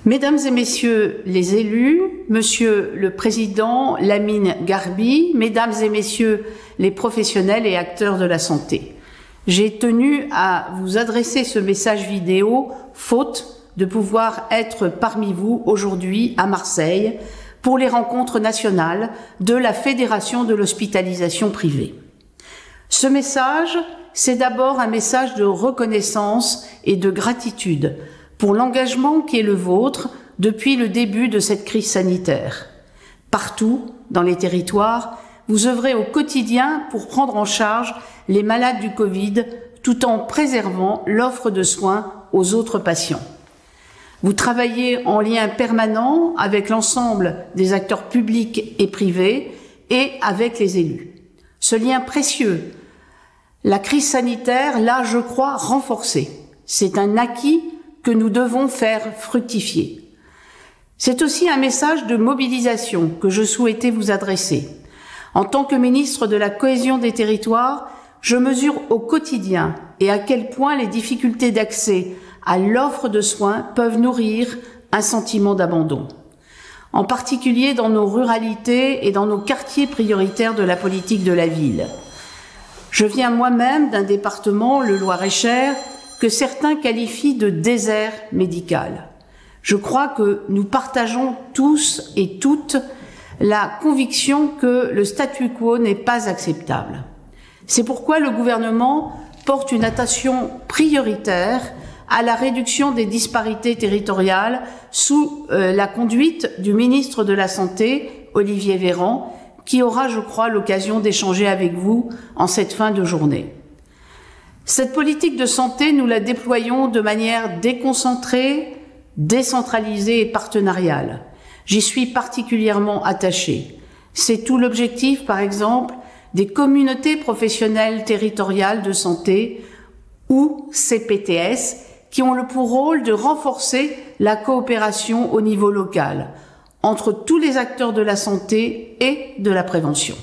Mesdames et messieurs les élus, Monsieur le Président Lamine Garbi, Mesdames et messieurs les professionnels et acteurs de la santé, j'ai tenu à vous adresser ce message vidéo, faute de pouvoir être parmi vous aujourd'hui à Marseille pour les rencontres nationales de la Fédération de l'hospitalisation privée. Ce message, c'est d'abord un message de reconnaissance et de gratitude pour l'engagement qui est le vôtre depuis le début de cette crise sanitaire. Partout, dans les territoires, vous œuvrez au quotidien pour prendre en charge les malades du Covid tout en préservant l'offre de soins aux autres patients. Vous travaillez en lien permanent avec l'ensemble des acteurs publics et privés et avec les élus. Ce lien précieux, la crise sanitaire l'a, je crois, renforcé. C'est un acquis que nous devons faire fructifier. C'est aussi un message de mobilisation que je souhaitais vous adresser. En tant que ministre de la Cohésion des territoires, je mesure au quotidien et à quel point les difficultés d'accès à l'offre de soins peuvent nourrir un sentiment d'abandon, en particulier dans nos ruralités et dans nos quartiers prioritaires de la politique de la ville. Je viens moi-même d'un département, le Loir-et-Cher, que certains qualifient de désert médical. Je crois que nous partageons tous et toutes la conviction que le statu quo n'est pas acceptable. C'est pourquoi le gouvernement porte une attention prioritaire à la réduction des disparités territoriales sous la conduite du ministre de la Santé, Olivier Véran, qui aura, je crois, l'occasion d'échanger avec vous en cette fin de journée. Cette politique de santé, nous la déployons de manière déconcentrée, décentralisée et partenariale. J'y suis particulièrement attachée. C'est tout l'objectif, par exemple, des communautés professionnelles territoriales de santé ou CPTS, qui ont le pour rôle de renforcer la coopération au niveau local entre tous les acteurs de la santé et de la prévention.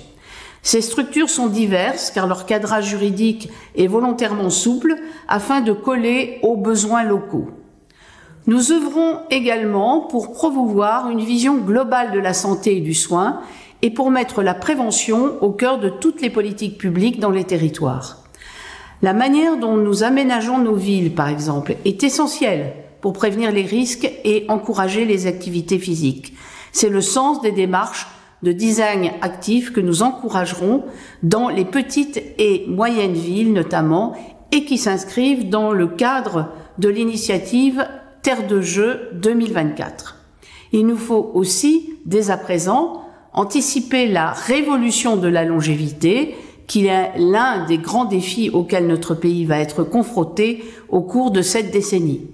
Ces structures sont diverses car leur cadrage juridique est volontairement souple afin de coller aux besoins locaux. Nous œuvrons également pour promouvoir une vision globale de la santé et du soin et pour mettre la prévention au cœur de toutes les politiques publiques dans les territoires. La manière dont nous aménageons nos villes, par exemple, est essentielle pour prévenir les risques et encourager les activités physiques. C'est le sens des démarches de design actif que nous encouragerons dans les petites et moyennes villes notamment et qui s'inscrivent dans le cadre de l'initiative Terre de Jeux 2024. Il nous faut aussi, dès à présent, anticiper la révolution de la longévité qui est l'un des grands défis auxquels notre pays va être confronté au cours de cette décennie.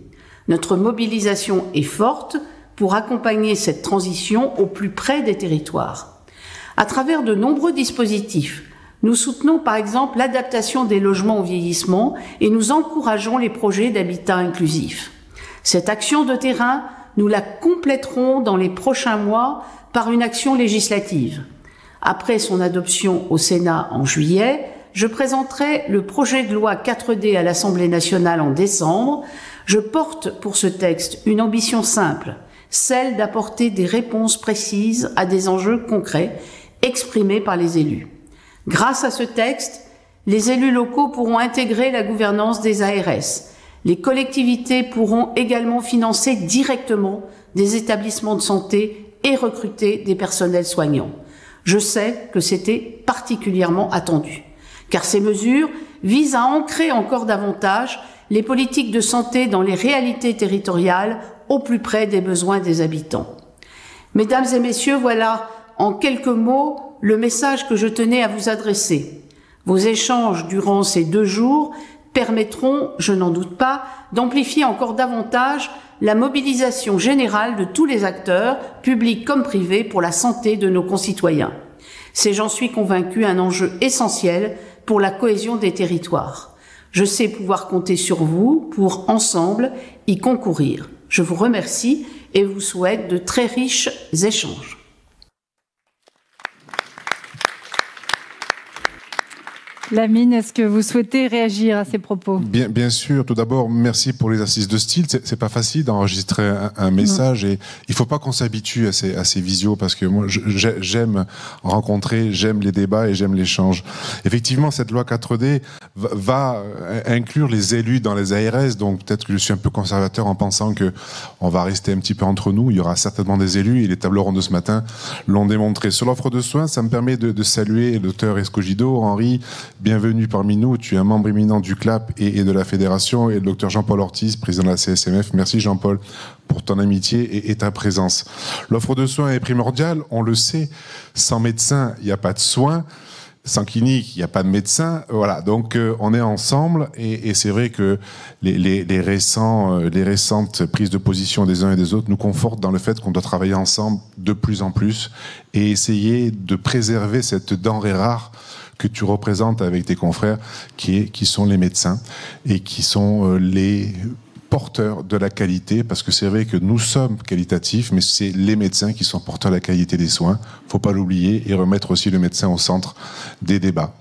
Notre mobilisation est forte pour accompagner cette transition au plus près des territoires. À travers de nombreux dispositifs, nous soutenons par exemple l'adaptation des logements au vieillissement et nous encourageons les projets d'habitat inclusif. Cette action de terrain, nous la compléterons dans les prochains mois par une action législative. Après son adoption au Sénat en juillet, je présenterai le projet de loi 4D à l'Assemblée nationale en décembre. Je porte pour ce texte une ambition simple, celle d'apporter des réponses précises à des enjeux concrets exprimés par les élus. Grâce à ce texte, les élus locaux pourront intégrer la gouvernance des ARS. Les collectivités pourront également financer directement des établissements de santé et recruter des personnels soignants. Je sais que c'était particulièrement attendu, car ces mesures visent à ancrer encore davantage les politiques de santé dans les réalités territoriales au plus près des besoins des habitants. Mesdames et messieurs, voilà en quelques mots le message que je tenais à vous adresser. Vos échanges durant ces 2 jours permettront, je n'en doute pas, d'amplifier encore davantage la mobilisation générale de tous les acteurs, publics comme privés, pour la santé de nos concitoyens. C'est, j'en suis convaincue, un enjeu essentiel pour la cohésion des territoires. Je sais pouvoir compter sur vous pour, ensemble, y concourir. Je vous remercie et vous souhaite de très riches échanges. Lamine, est-ce que vous souhaitez réagir à ces propos? Bien sûr. Tout d'abord, merci pour les assises de style. C'est pas facile d'enregistrer un message et il faut pas qu'on s'habitue à ces visios parce que moi, j'aime rencontrer, j'aime les débats et j'aime l'échange. Effectivement, cette loi 4D va inclure les élus dans les ARS. Donc peut-être que je suis un peu conservateur en pensant que on va rester un petit peu entre nous. Il y aura certainement des élus et les tables rondes de ce matin l'ont démontré. Sur l'offre de soins, ça me permet de saluer le docteur Escogido, Henri. Bienvenue parmi nous, tu es un membre éminent du CLAP et de la Fédération, et le docteur Jean-Paul Ortiz, président de la CSMF. Merci Jean-Paul pour ton amitié et ta présence. L'offre de soins est primordiale, on le sait. Sans médecin, il n'y a pas de soins. Sans clinique, il n'y a pas de médecin. Voilà, donc on est ensemble et c'est vrai que les récentes prises de position des uns et des autres nous confortent dans le fait qu'on doit travailler ensemble de plus en plus et essayer de préserver cette denrée rare que tu représentes avec tes confrères, qui sont les médecins et qui sont les porteurs de la qualité, parce que c'est vrai que nous sommes qualitatifs, mais c'est les médecins qui sont porteurs de la qualité des soins. Faut pas l'oublier et remettre aussi le médecin au centre des débats.